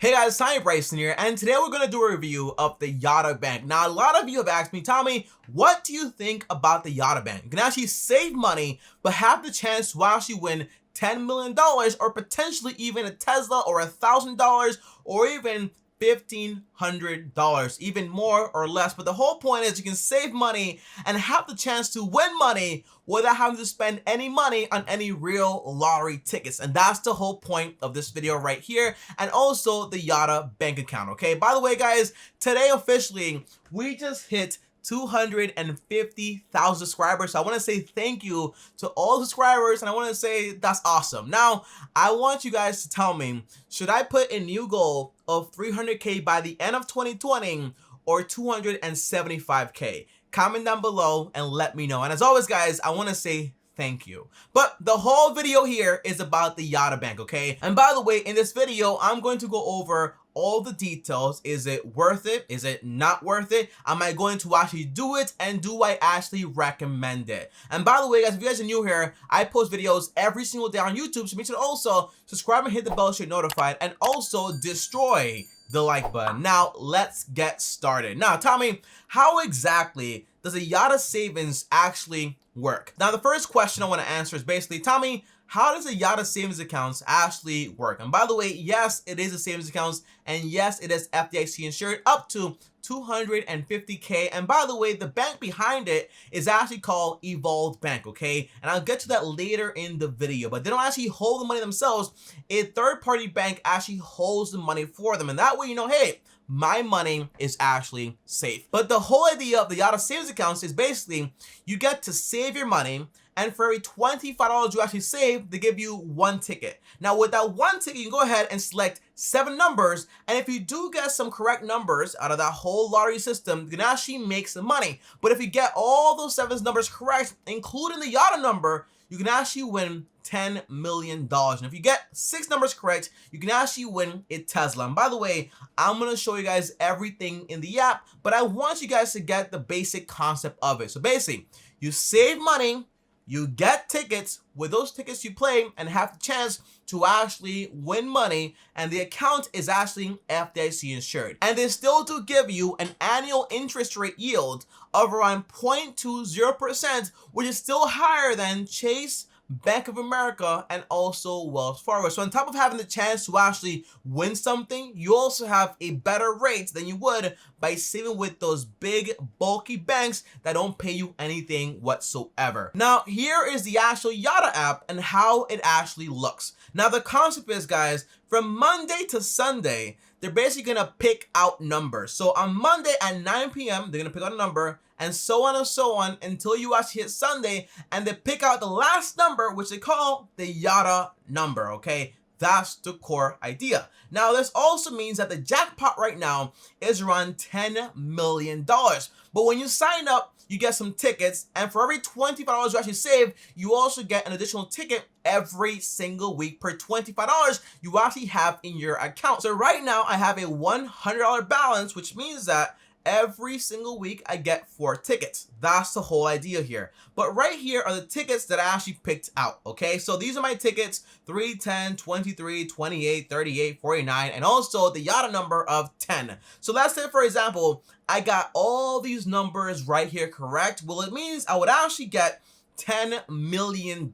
Hey guys, Tommy Bryson here, and today we're going to do a review of the Yotta Bank. Now, a lot of you have asked me, Tommy, what do you think about the Yotta Bank? You can actually save money, but have the chance to actually win $10 million or potentially even a Tesla or $1,000 or even $1,500, even more or less. But the whole point is you can save money and have the chance to win money without having to spend any money on any real lottery tickets. And that's the whole point of this video right here, and also the Yotta bank account. Okay, by the way guys, today officially we just hit 250,000 subscribers. So I want to say thank you to all the subscribers, and I want to say that's awesome. Now, I want you guys to tell me, should I put a new goal of 300K by the end of 2020 or 275K? Comment down below and let me know. And as always guys, I want to say thank you. But the whole video here is about the Yotta Bank, okay? And by the way, in this video, I'm going to go over all the details. Is it worth it? Is it not worth it? Am I going to actually do it? And do I actually recommend it? And by the way, guys, if you guys are new here, I post videos every single day on YouTube, so make sure to also subscribe and hit the bell so you're notified, and also destroy the like button. Now, let's get started. Now, Tommy, how exactly does a Yotta savings actually work? Now, the first question I want to answer is basically, Tommy, how does a Yotta savings accounts actually work? And by the way, yes, it is a savings account, and yes, it is FDIC insured up to 250K. And by the way, the bank behind it is actually called Evolved Bank, okay? And I'll get to that later in the video, but they don't actually hold the money themselves. A third-party bank actually holds the money for them, and that way, you know, hey, my money is actually safe. But the whole idea of the Yotta savings accounts is basically you get to save your money, and for every $25 you actually save, they give you one ticket. Now with that one ticket, you can go ahead and select 7 numbers, and if you do get some correct numbers out of that whole lottery system, you can actually make some money. But if you get all those 7 numbers correct, including the Yotta number, you can actually win $10 million. And if you get 6 numbers correct, you can actually win a Tesla. And by the way, I'm going to show you guys everything in the app, but I want you guys to get the basic concept of it. So basically, you save money, you get tickets. With those tickets you play and have the chance to actually win money, and the account is actually FDIC insured. And they still do give you an annual interest rate yield of around 0.20%, which is still higher than Chase, Bank of America, and also Wells Fargo. So on top of having the chance to actually win something, you also have a better rate than you would by saving with those big bulky banks that don't pay you anything whatsoever. Now here is the actual Yotta app and how it actually looks. Now the concept is, guys, from Monday to Sunday, they're basically gonna pick out numbers. So on Monday at 9 p.m. they're gonna pick out a number, and so on until you actually hit Sunday, and they pick out the last number, which they call the Yotta number, okay? That's the core idea. Now, this also means that the jackpot right now is around $10 million. But when you sign up, you get some tickets, and for every $25 you actually save, you also get an additional ticket every single week per $25 you actually have in your account. So right now, I have a $100 balance, which means that every single week I get 4 tickets. That's the whole idea here. But right here are the tickets that I actually picked out, okay? So these are my tickets: 3, 10, 23, 28, 38, 49, and also the Yotta number of 10. So let's say, for example, I got all these numbers right here correct. Well, it means I would actually get $10 million.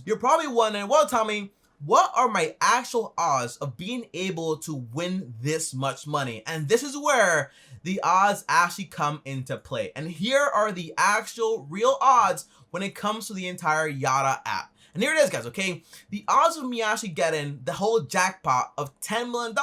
You're probably wondering, well, Tommy, what are my actual odds of being able to win this much money? And this is where the odds actually come into play. And here are the actual real odds when it comes to the entire Yotta app. And here it is, guys, okay? The odds of me actually getting the whole jackpot of $10 million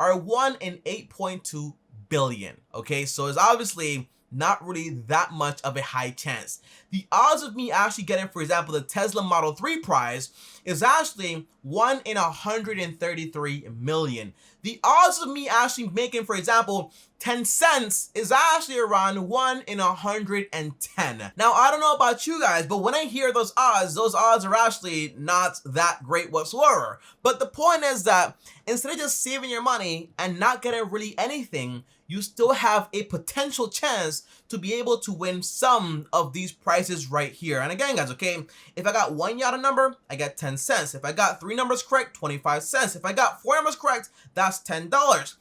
are 1 in 8.2 billion, okay? So it's obviously not really that much of a high chance. The odds of me actually getting, for example, the Tesla Model 3 prize is actually 1 in 133 million. The odds of me actually making, for example, 10 cents is actually around 1 in 110. Now, I don't know about you guys, but when I hear those odds are actually not that great whatsoever. But the point is that instead of just saving your money and not getting really anything, you still have a potential chance to be able to win some of these prizes right here. And again, guys, okay, if I got one Yotta number, I get 10 cents. If I got 3 numbers correct, 25 cents. If I got 4 numbers correct, that's $10.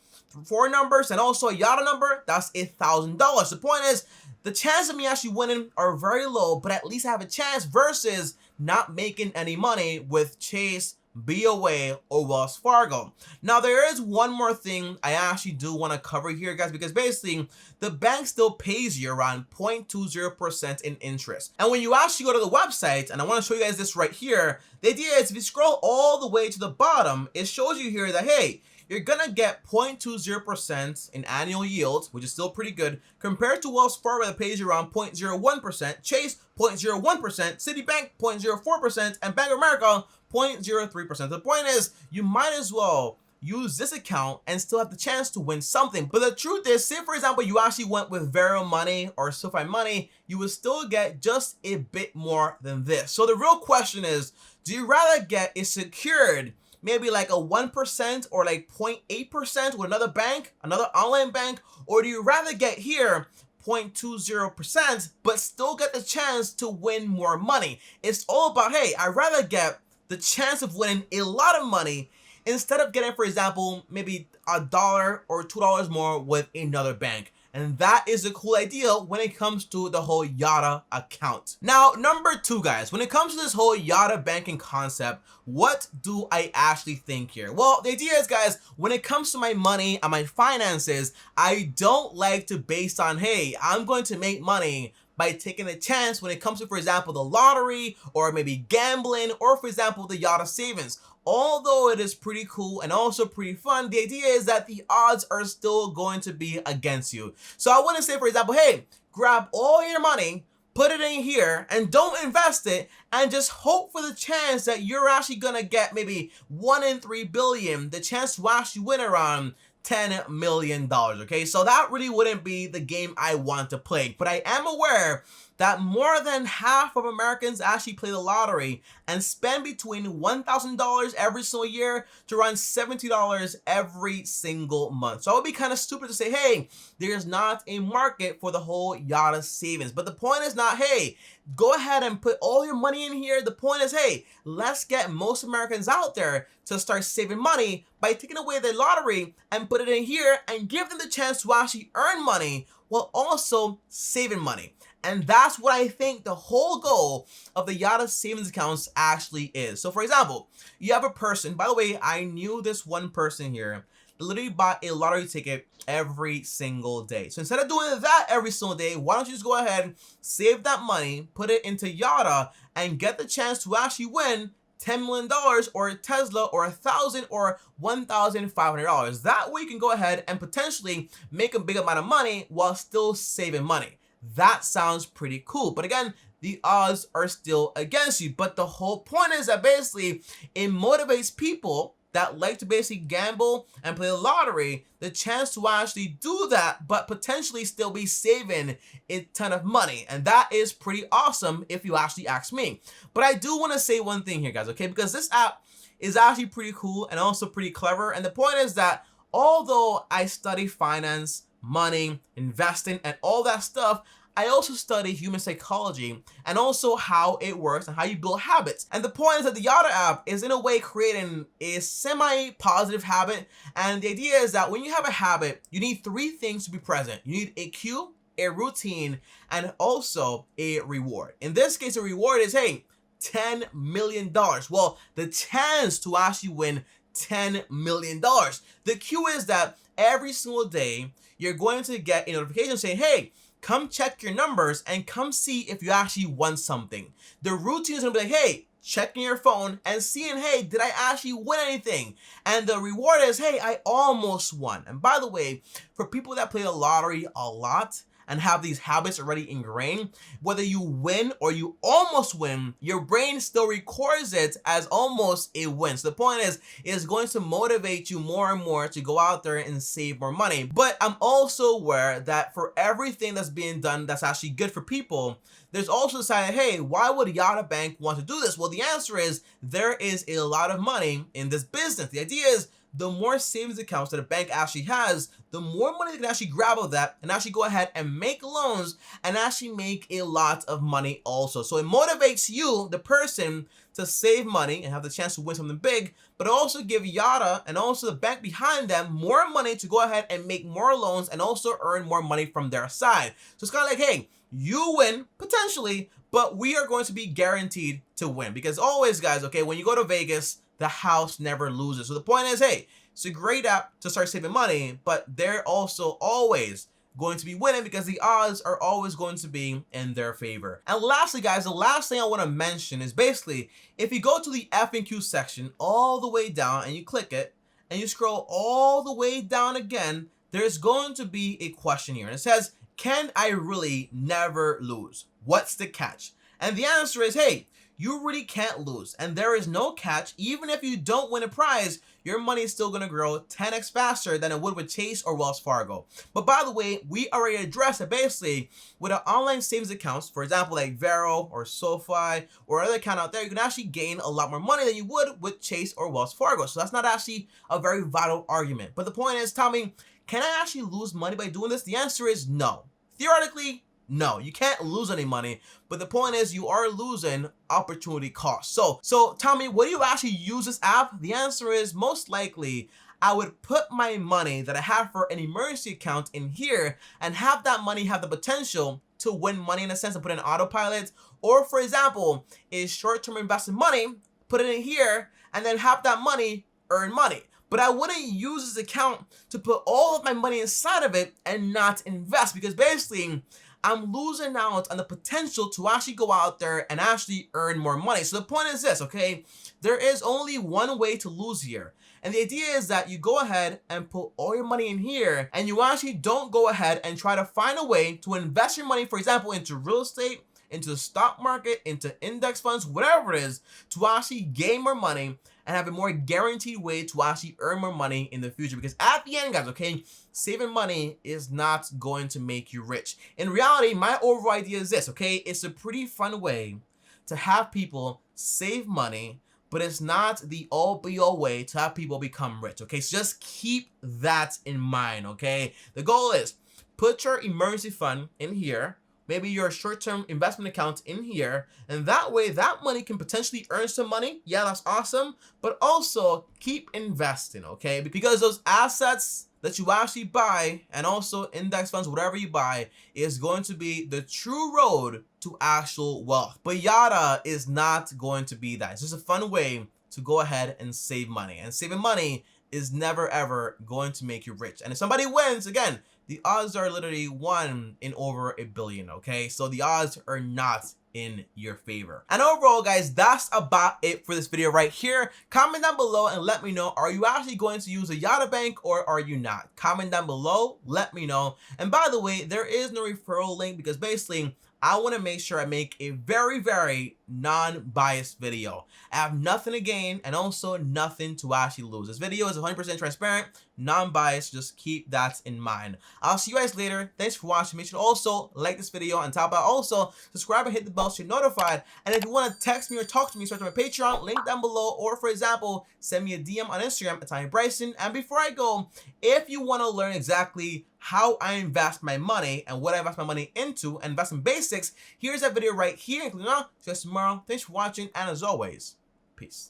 4 numbers and also a Yotta number, that's $1,000. The point is, the chance of me actually winning are very low, but at least I have a chance versus not making any money with Chase, BOA, or Wells Fargo. Now, there is one more thing I actually do want to cover here, guys, because basically the bank still pays you around 0.20% in interest. And when you actually go to the website, and I want to show you guys this right here, the idea is if you scroll all the way to the bottom, it shows you here that, hey, you're gonna get 0.20% in annual yield, which is still pretty good, compared to Wells Fargo that pays you around 0.01%, Chase 0.01%, Citibank 0.04%, and Bank of America 0.03%. The point is, you might as well use this account and still have the chance to win something. But the truth is, say for example, you actually went with Vero Money or SoFi Money, you would still get just a bit more than this. So the real question is, do you rather get a secured maybe like a 1% or like 0.8% with another bank, another online bank, or do you rather get here 0.20% but still get the chance to win more money? It's all about, hey, I'd rather get the chance of winning a lot of money instead of getting, for example, maybe $1 or $2 more with another bank. And that is a cool idea when it comes to the whole Yotta account. Now, number 2, guys, when it comes to this whole Yotta banking concept, what do I actually think here? Well, the idea is, guys, when it comes to my money and my finances, I don't like to base on, hey, I'm going to make money by taking a chance when it comes to, for example, the lottery or maybe gambling or, for example, the Yotta savings. Although it is pretty cool and also pretty fun, the idea is that the odds are still going to be against you. So I wouldn't say, for example, hey, grab all your money, put it in here, and don't invest it, and just hope for the chance that you're actually gonna get maybe 1 in 3 billion, the chance to actually win around $10 million, okay? So that really wouldn't be the game I want to play. But I am aware that more than half of Americans actually play the lottery and spend between $1,000 every single year to around $70 every single month. So it would be kind of stupid to say, hey, there's not a market for the whole Yotta savings. But the point is not, hey, go ahead and put all your money in here. The point is, hey, let's get most Americans out there to start saving money by taking away the lottery and put it in here and give them the chance to actually earn money while also saving money. And that's what I think the whole goal of the Yotta savings accounts actually is. So for example, you have a person, by the way, I knew this one person here, literally bought a lottery ticket every single day. So instead of doing that every single day, why don't you just go ahead, save that money, put it into Yotta, and get the chance to actually win $10 million or a Tesla or $1,000 or $1,500. That way you can go ahead and potentially make a big amount of money while still saving money. That sounds pretty cool. But again, the odds are still against you. But the whole point is that basically it motivates people that like to basically gamble and play the lottery the chance to actually do that, but potentially still be saving a ton of money. And that is pretty awesome if you actually ask me. But I do want to say one thing here, guys, okay? Because this app is actually pretty cool and also pretty clever. And the point is that although I study finance, money, investing, and all that stuff, I also study human psychology and also how it works and how you build habits. And the point is that the Yotta app is in a way creating a semi-positive habit. And the idea is that when you have a habit, you need 3 things to be present. You need a cue, a routine, and also a reward. In this case, the reward is, hey, $10 million. Well, the chance to actually win $10 million. The cue is that every single day, you're going to get a notification saying, hey, come check your numbers and come see if you actually won something. The routine is going to be like, hey, checking your phone and seeing, hey, did I actually win anything? And the reward is, hey, I almost won. And by the way, for people that play the lottery a lot and have these habits already ingrained, whether you win or you almost win, your brain still records it as almost a win. So the point is, it's going to motivate you more and more to go out there and save more money. But I'm also aware that for everything that's being done that's actually good for people, there's also the side, hey, why would Yotta Bank want to do this? Well, the answer is there is a lot of money in this business. The idea is, the more savings accounts that a bank actually has, the more money they can actually grab of that and actually go ahead and make loans and actually make a lot of money also. So it motivates you, the person, to save money and have the chance to win something big, but also give Yotta and also the bank behind them more money to go ahead and make more loans and also earn more money from their side. So it's kind of like, hey, you win potentially, but we are going to be guaranteed to win. Because always, guys, okay, when you go to Vegas, the house never loses. So the point is, hey, it's a great app to start saving money, but they're also always going to be winning because the odds are always going to be in their favor. And lastly, guys, the last thing I want to mention is basically, if you go to the FAQ section all the way down and you click it and you scroll all the way down again, there's going to be a question here. And it says, can I really never lose? What's the catch? And the answer is, hey, you really can't lose. And there is no catch. Even if you don't win a prize, your money is still going to grow 10x faster than it would with Chase or Wells Fargo. But by the way, we already addressed it basically with an online savings accounts, for example, like Vero or SoFi or other account out there, you can actually gain a lot more money than you would with Chase or Wells Fargo. So that's not actually a very vital argument. But the point is, tell me, can I actually lose money by doing this? The answer is no. Theoretically, no, you can't lose any money, but the point is you are losing opportunity cost. So tell me, would you actually use this app? The answer is most likely I would put my money that I have for an emergency account in here and have that money have the potential to win money in a sense and put it in autopilot. Or for example, is short-term invested money, put it in here and then have that money earn money. But I wouldn't use this account to put all of my money inside of it and not invest, because basically I'm losing out on the potential to actually go out there and actually earn more money. So the point is this, okay? There is only one way to lose here. And the idea is that you go ahead and put all your money in here and you actually don't go ahead and try to find a way to invest your money, for example, into real estate, into the stock market, into index funds, whatever it is, to actually gain more money and have a more guaranteed way to actually earn more money in the future. Because at the end, guys, okay, saving money is not going to make you rich. In reality, my overall idea is this, okay? It's a pretty fun way to have people save money, but it's not the all-be-all way to have people become rich, okay? So just keep that in mind, okay? The goal is put your emergency fund in here, maybe your short-term investment account in here, and that way that money can potentially earn some money. Yeah, that's awesome, but also keep investing, okay? Because those assets that you actually buy and also index funds, whatever you buy, is going to be the true road to actual wealth. But Yotta is not going to be that. It's just a fun way to go ahead and save money, and saving money is never ever going to make you rich. And if somebody wins, again, the odds are literally 1 in over a billion, okay? So the odds are not in your favor. And overall, guys, that's about it for this video right here. Comment down below and let me know, are you actually going to use a Yotta Bank or are you not? Comment down below, let me know. And by the way, there is no referral link because basically I want to make sure I make a very, very non-biased video. I have nothing to gain and also nothing to actually lose. This video is 100% transparent, non-biased. Just keep that in mind. I'll see you guys later. Thanks for watching. Make sure to also like this video on top of that. Also, subscribe and hit the bell so you're notified. And if you want to text me or talk to me, start to my Patreon, link down below. Or for example, send me a DM on Instagram at Tiny Bryson. And before I go, if you want to learn exactly how I invest my money and what I invest my money into and invest in basics, here's that video right here. Including see you guys tomorrow. Thanks for watching, and as always, peace.